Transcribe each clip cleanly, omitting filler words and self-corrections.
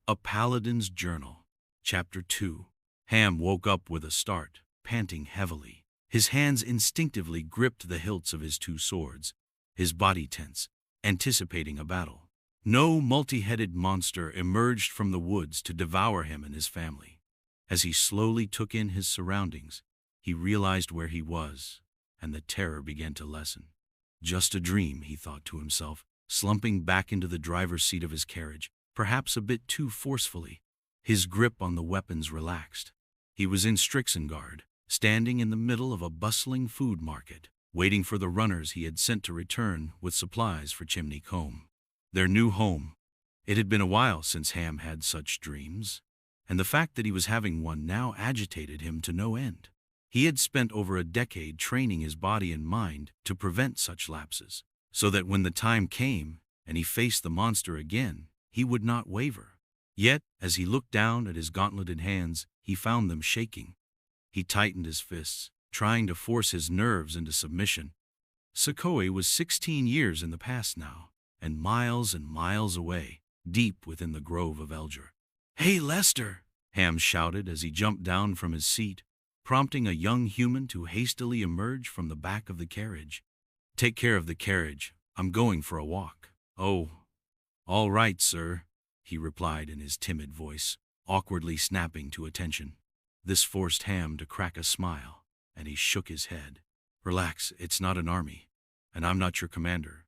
A Paladin's Journal. Chapter 2. Ham woke up with a start, panting heavily. His hands instinctively gripped the hilts of his two swords, his body tense, anticipating a battle. No multi-headed monster emerged from the woods to devour him and his family. As he slowly took in his surroundings, he realized where he was, and the terror began to lessen. Just a dream, he thought to himself, slumping back into the driver's seat of his carriage, perhaps a bit too forcefully. His grip on the weapons relaxed. He was in Strixengard, standing in the middle of a bustling food market, waiting for the runners he had sent to return with supplies for Chimney Combe, their new home. It had been a while since Ham had such dreams, and the fact that he was having one now agitated him to no end. He had spent over a decade training his body and mind to prevent such lapses, so that when the time came and he faced the monster again, he would not waver. Yet, as he looked down at his gauntleted hands, he found them shaking. He tightened his fists, trying to force his nerves into submission. Sukhoi was 16 years in the past now, and miles away, deep within the grove of Elger. "Hey, Lester!" Ham shouted as he jumped down from his seat, prompting a young human to hastily emerge from the back of the carriage. "Take care of the carriage. I'm going for a walk." "Oh, all right, sir," he replied in his timid voice, awkwardly snapping to attention. This forced Ham to crack a smile, and he shook his head. "Relax, it's not an army, and I'm not your commander,"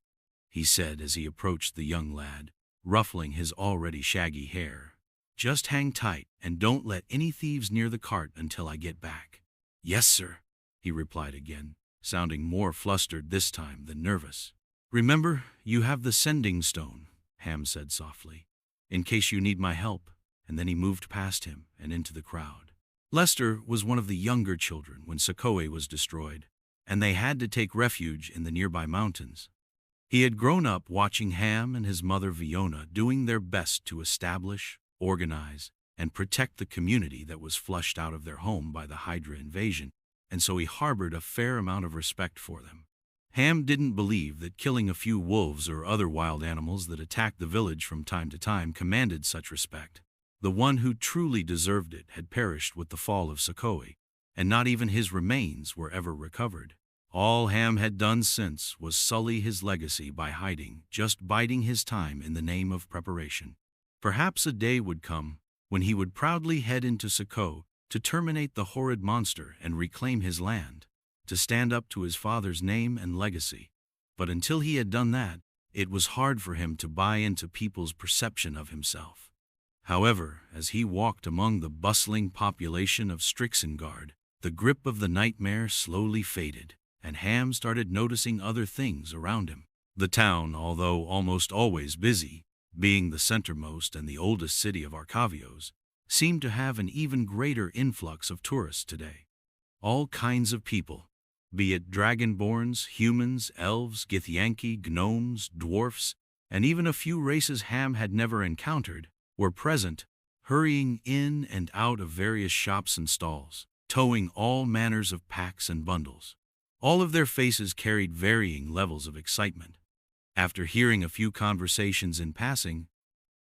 he said as he approached the young lad, ruffling his already shaggy hair. "Just hang tight and don't let any thieves near the cart until I get back." "Yes, sir," he replied again, sounding more flustered this time than nervous. "Remember, you have the sending stone," Ham said softly, "in case you need my help," and then he moved past him and into the crowd. Lester was one of the younger children when Sukhoi was destroyed, and they had to take refuge in the nearby mountains. He had grown up watching Ham and his mother Fiona doing their best to establish, organize, and protect the community that was flushed out of their home by the Hydra invasion, and so he harbored a fair amount of respect for them. Ham didn't believe that killing a few wolves or other wild animals that attacked the village from time to time commanded such respect. The one who truly deserved it had perished with the fall of Sukhoi, and not even his remains were ever recovered. All Ham had done since was sully his legacy by hiding, just biding his time in the name of preparation. Perhaps a day would come when he would proudly head into Sukhoi to terminate the horrid monster and reclaim his land, to stand up to his father's name and legacy. But until he had done that, it was hard for him to buy into people's perception of himself. However, as he walked among the bustling population of Strixengard, the grip of the nightmare slowly faded, and Ham started noticing other things around him. The town, although almost always busy, being the centermost and the oldest city of Arcavios, seemed to have an even greater influx of tourists today. All kinds of people, be it dragonborns, humans, elves, Githyanki, gnomes, dwarfs, and even a few races Ham had never encountered, were present, hurrying in and out of various shops and stalls, towing all manners of packs and bundles. All of their faces carried varying levels of excitement. After hearing a few conversations in passing,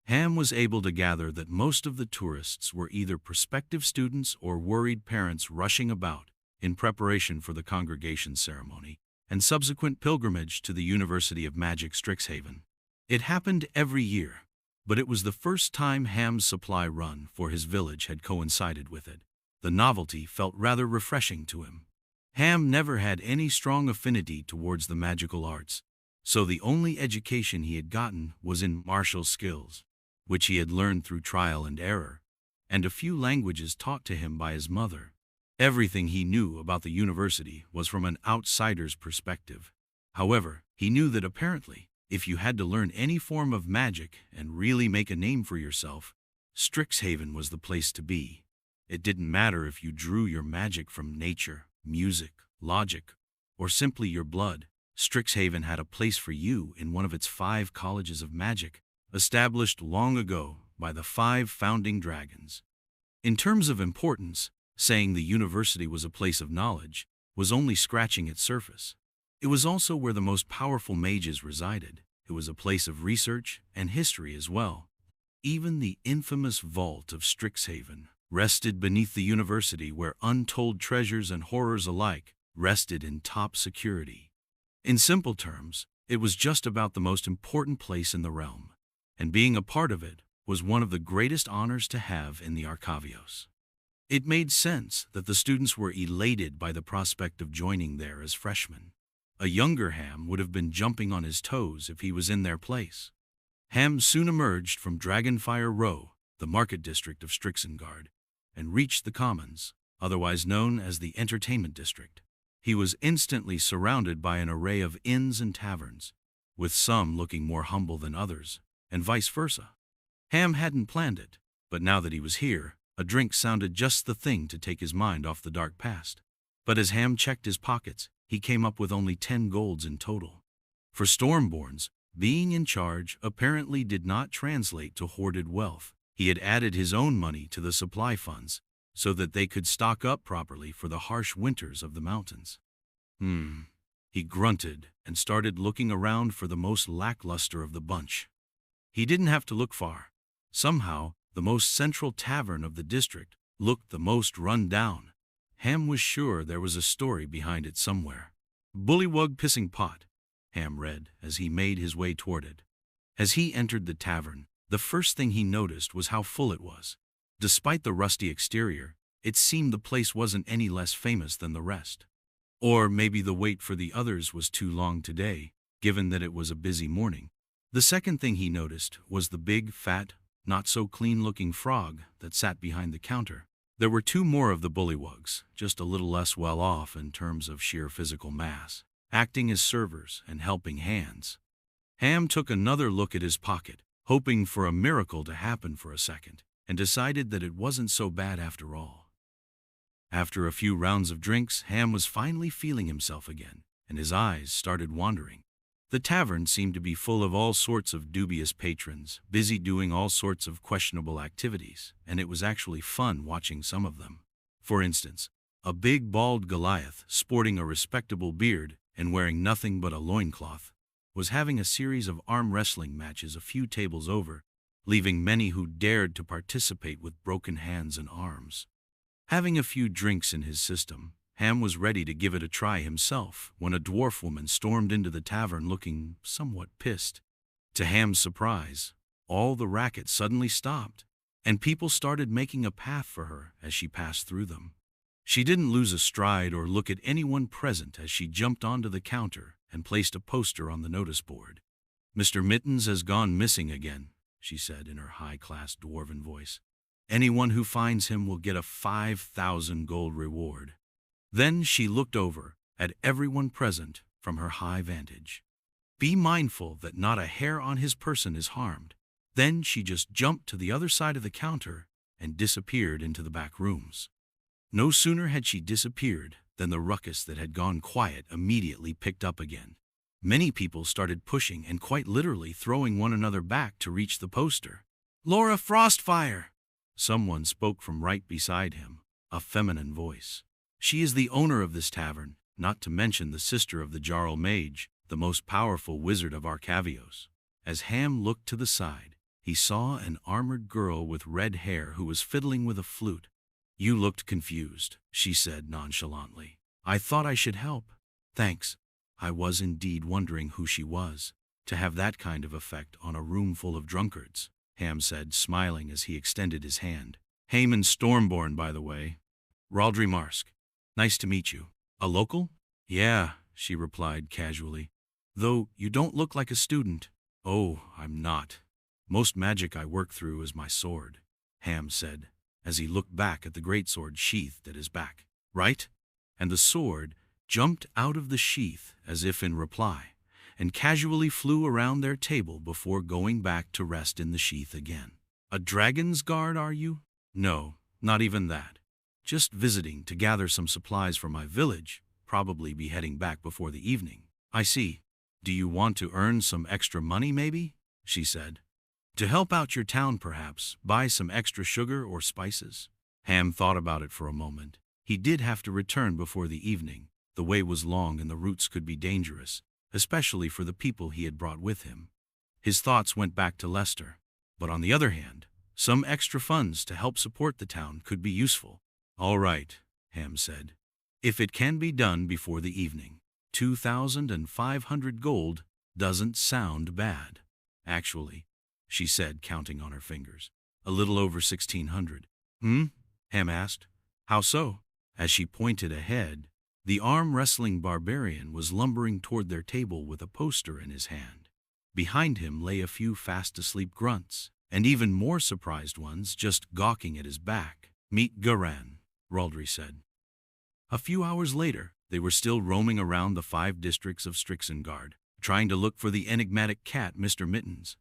Ham was able to gather that most of the tourists were either prospective students or worried parents rushing about in preparation for the congregation ceremony and subsequent pilgrimage to the University of Magic Strixhaven. It happened every year, but it was the first time Ham's supply run for his village had coincided with it. The novelty felt rather refreshing to him. Ham never had any strong affinity towards the magical arts, so the only education he had gotten was in martial skills, which he had learned through trial and error, and a few languages taught to him by his mother. Everything he knew about the university was from an outsider's perspective. However, he knew that apparently, if you had to learn any form of magic and really make a name for yourself, Strixhaven was the place to be. It didn't matter if you drew your magic from nature, music, logic, or simply your blood. Strixhaven had a place for you in one of its 5 colleges of magic, established long ago by the 5 founding dragons. In terms of importance, saying the university was a place of knowledge was only scratching its surface. It was also where the most powerful mages resided. It was a place of research and history as well. Even the infamous vault of Strixhaven rested beneath the university, where untold treasures and horrors alike rested in top security. In simple terms, it was just about the most important place in the realm, and being a part of it was one of the greatest honors to have in the Arcavios. It made sense that the students were elated by the prospect of joining there as freshmen. A younger Ham would have been jumping on his toes if he was in their place. Ham soon emerged from Dragonfire Row, the market district of Strixengard, and reached the Commons, otherwise known as the Entertainment District. He was instantly surrounded by an array of inns and taverns, with some looking more humble than others, and vice versa. Ham hadn't planned it, but now that he was here, a drink sounded just the thing to take his mind off the dark past. But as Ham checked his pockets, he came up with only 10 golds in total. For Stormborns, being in charge apparently did not translate to hoarded wealth. He had added his own money to the supply funds so that they could stock up properly for the harsh winters of the mountains. He grunted and started looking around for the most lackluster of the bunch. He didn't have to look far. Somehow, the most central tavern of the district looked the most run down. Ham was sure there was a story behind it somewhere. "Bullywug Pissing Pot," Ham read as he made his way toward it. As he entered the tavern, the first thing he noticed was how full it was. Despite the rusty exterior, it seemed the place wasn't any less famous than the rest. Or maybe the wait for the others was too long today, given that it was a busy morning. The second thing he noticed was the big, fat, not-so-clean-looking frog that sat behind the counter. There were 2 more of the bullywugs, just a little less well off in terms of sheer physical mass, acting as servers and helping hands. Ham took another look at his pocket, hoping for a miracle to happen for a second, and decided that it wasn't so bad after all. After a few rounds of drinks, Ham was finally feeling himself again, and his eyes started wandering. The tavern seemed to be full of all sorts of dubious patrons, busy doing all sorts of questionable activities, and it was actually fun watching some of them. For instance, a big bald Goliath, sporting a respectable beard and wearing nothing but a loincloth, was having a series of arm wrestling matches a few tables over, leaving many who dared to participate with broken hands and arms. Having a few drinks in his system, Ham was ready to give it a try himself when a dwarf woman stormed into the tavern looking somewhat pissed. To Ham's surprise, all the racket suddenly stopped, and people started making a path for her as she passed through them. She didn't lose a stride or look at anyone present as she jumped onto the counter and placed a poster on the notice board. "Mr. Mittens has gone missing again," she said in her high-class dwarven voice. "Anyone who finds him will get a 5,000 gold reward." Then she looked over at everyone present from her high vantage. "Be mindful that not a hair on his person is harmed." Then she just jumped to the other side of the counter and disappeared into the back rooms. No sooner had she disappeared than the ruckus that had gone quiet immediately picked up again. Many people started pushing and quite literally throwing one another back to reach the poster. "Laura Frostfire!" Someone spoke from right beside him, a feminine voice. "She is the owner of this tavern, not to mention the sister of the Jarl Mage, the most powerful wizard of Arcavios." As Ham looked to the side, he saw an armored girl with red hair who was fiddling with a flute. "You looked confused," she said nonchalantly. "I thought I should help." "Thanks. I was indeed wondering who she was. To have that kind of effect on a room full of drunkards," Ham said, smiling as he extended his hand. "Hamend Stormborn, by the way. Raldry Marsk. Nice to meet you. A local?" "Yeah," she replied casually. "Though you don't look like a student." "Oh, I'm not. Most magic I work through is my sword," Ham said, as he looked back at the greatsword sheathed at his back. "Right?" And the sword jumped out of the sheath as if in reply, and casually flew around their table before going back to rest in the sheath again. "A dragon's guard, are you?" "No, not even that. Just visiting to gather some supplies for my village, probably be heading back before the evening." "I see. Do you want to earn some extra money, maybe?" she said. "To help out your town, perhaps, buy some extra sugar or spices?" Ham thought about it for a moment. He did have to return before the evening. The way was long and the routes could be dangerous, especially for the people he had brought with him. His thoughts went back to Lester. But on the other hand, some extra funds to help support the town could be useful. All right, Ham said. If it can be done before the evening, 2,500 gold doesn't sound bad. Actually, she said, counting on her fingers, a little over 1,600. Ham asked. How so? As she pointed ahead, the arm-wrestling barbarian was lumbering toward their table with a poster in his hand. Behind him lay a few fast-asleep grunts, and even more surprised ones just gawking at his back. Meet Garan, Raldry said. A few hours later, they were still roaming around the 5 districts of Strixengard, trying to look for the enigmatic cat Mr. Mittens.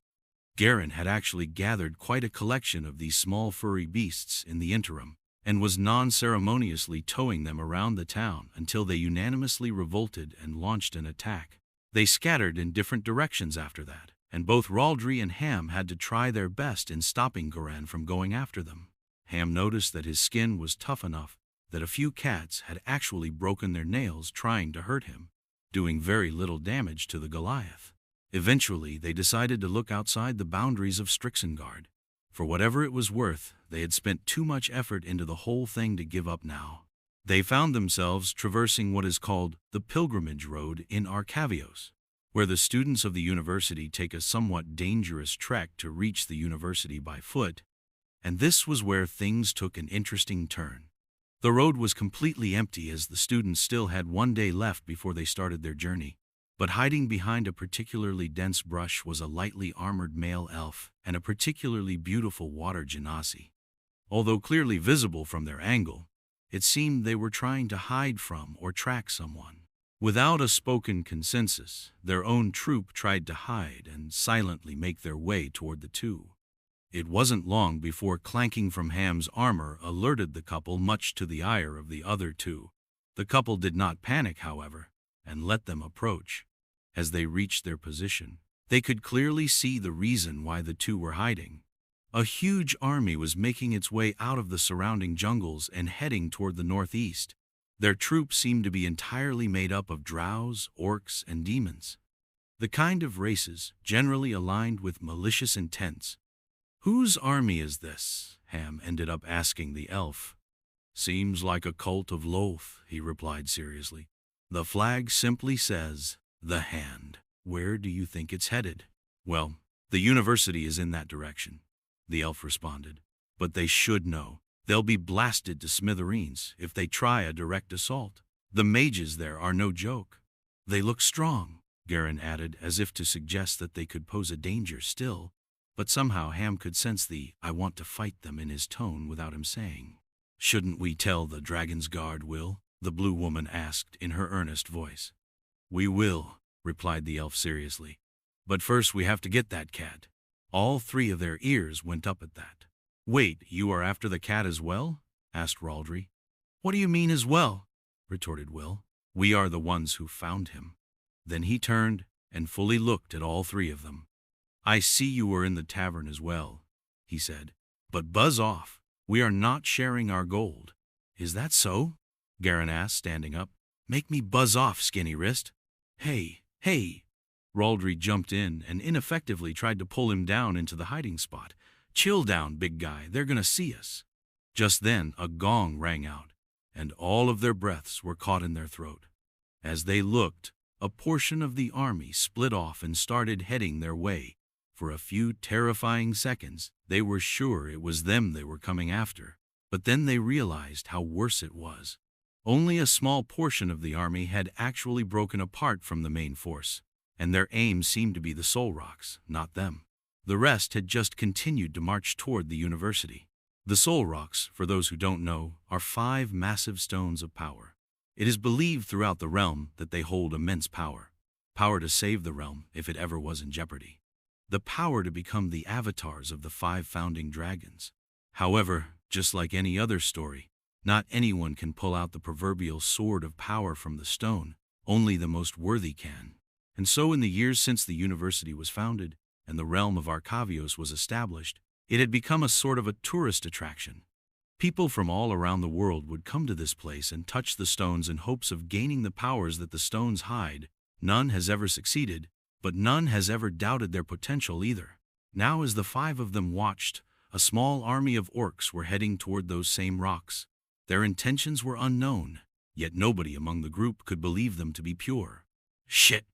Garan had actually gathered quite a collection of these small furry beasts in the interim, and was non-ceremoniously towing them around the town until they unanimously revolted and launched an attack. They scattered in different directions after that, and both Raldry and Ham had to try their best in stopping Garan from going after them. Ham noticed that his skin was tough enough that a few cats had actually broken their nails trying to hurt him, doing very little damage to the Goliath. Eventually, they decided to look outside the boundaries of Strixengard. For whatever it was worth, they had spent too much effort into the whole thing to give up now. They found themselves traversing what is called the Pilgrimage Road in Arcavios, where the students of the university take a somewhat dangerous trek to reach the university by foot, and this was where things took an interesting turn. The road was completely empty as the students still had 1 day left before they started their journey. But hiding behind a particularly dense brush was a lightly armored male elf and a particularly beautiful water genasi. Although clearly visible from their angle, it seemed they were trying to hide from or track someone. Without a spoken consensus, their own troop tried to hide and silently make their way toward the two. It wasn't long before clanking from Ham's armor alerted the couple, much to the ire of the other two. The couple did not panic, however, and let them approach. As they reached their position, they could clearly see the reason why the two were hiding. A huge army was making its way out of the surrounding jungles and heading toward the northeast. Their troops seemed to be entirely made up of drows, orcs, and demons, the kind of races generally aligned with malicious intents. Whose army is this? Ham ended up asking the elf. Seems like a cult of Loth, he replied seriously. The flag simply says, the Hand. Where do you think it's headed? Well, the university is in that direction, the elf responded. But they should know. They'll be blasted to smithereens if they try a direct assault. The mages there are no joke. They look strong, Garan added, as if to suggest that they could pose a danger still, but somehow Ham could sense the "I want to fight them" in his tone without him saying. Shouldn't we tell the Dragon's Guard, Will? The blue woman asked in her earnest voice. We will, replied the elf seriously. But first we have to get that cat. All 3 of their ears went up at that. Wait, you are after the cat as well? Asked Raldry. What do you mean as well? Retorted Will. We are the ones who found him. Then he turned and fully looked at all 3 of them. I see you were in the tavern as well, he said. But buzz off. We are not sharing our gold. Is that so? Garan asked, standing up. Make me buzz off, skinny wrist. Hey. Raldry jumped in and ineffectively tried to pull him down into the hiding spot. Chill down, big guy. They're gonna see us. Just then, a gong rang out, and all of their breaths were caught in their throat. As they looked, a portion of the army split off and started heading their way. For a few terrifying seconds, they were sure it was them they were coming after. But then they realized how worse it was. Only a small portion of the army had actually broken apart from the main force, and their aim seemed to be the Soul Rocks, not them. The rest had just continued to march toward the university. The Soul Rocks, for those who don't know, are 5 massive stones of power. It is believed throughout the realm that they hold immense power. Power to save the realm if it ever was in jeopardy. The power to become the avatars of the 5 founding dragons. However, just like any other story, not anyone can pull out the proverbial sword of power from the stone. Only the most worthy can. And so in the years since the university was founded and the realm of Arcavios was established, it had become a sort of a tourist attraction. People from all around the world would come to this place and touch the stones in hopes of gaining the powers that the stones hide. None has ever succeeded, but none has ever doubted their potential either. Now as the five of them watched, a small army of orcs were heading toward those same rocks. Their intentions were unknown, yet nobody among the group could believe them to be pure. "Shit,"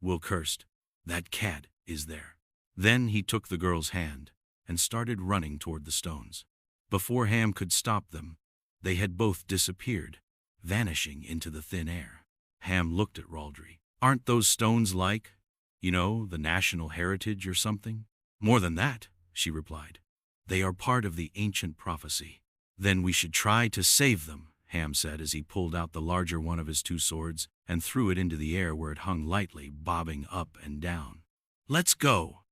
Will cursed. "That cat is there." Then he took the girl's hand and started running toward the stones. Before Ham could stop them, they had both disappeared, vanishing into the thin air. Ham looked at Raldry. "Aren't those stones like, the national heritage or something?" "More than that," she replied. "They are part of the ancient prophecy." "Then we should try to save them," Ham said as he pulled out the larger one of his two swords and threw it into the air where it hung lightly, bobbing up and down. "Let's go!"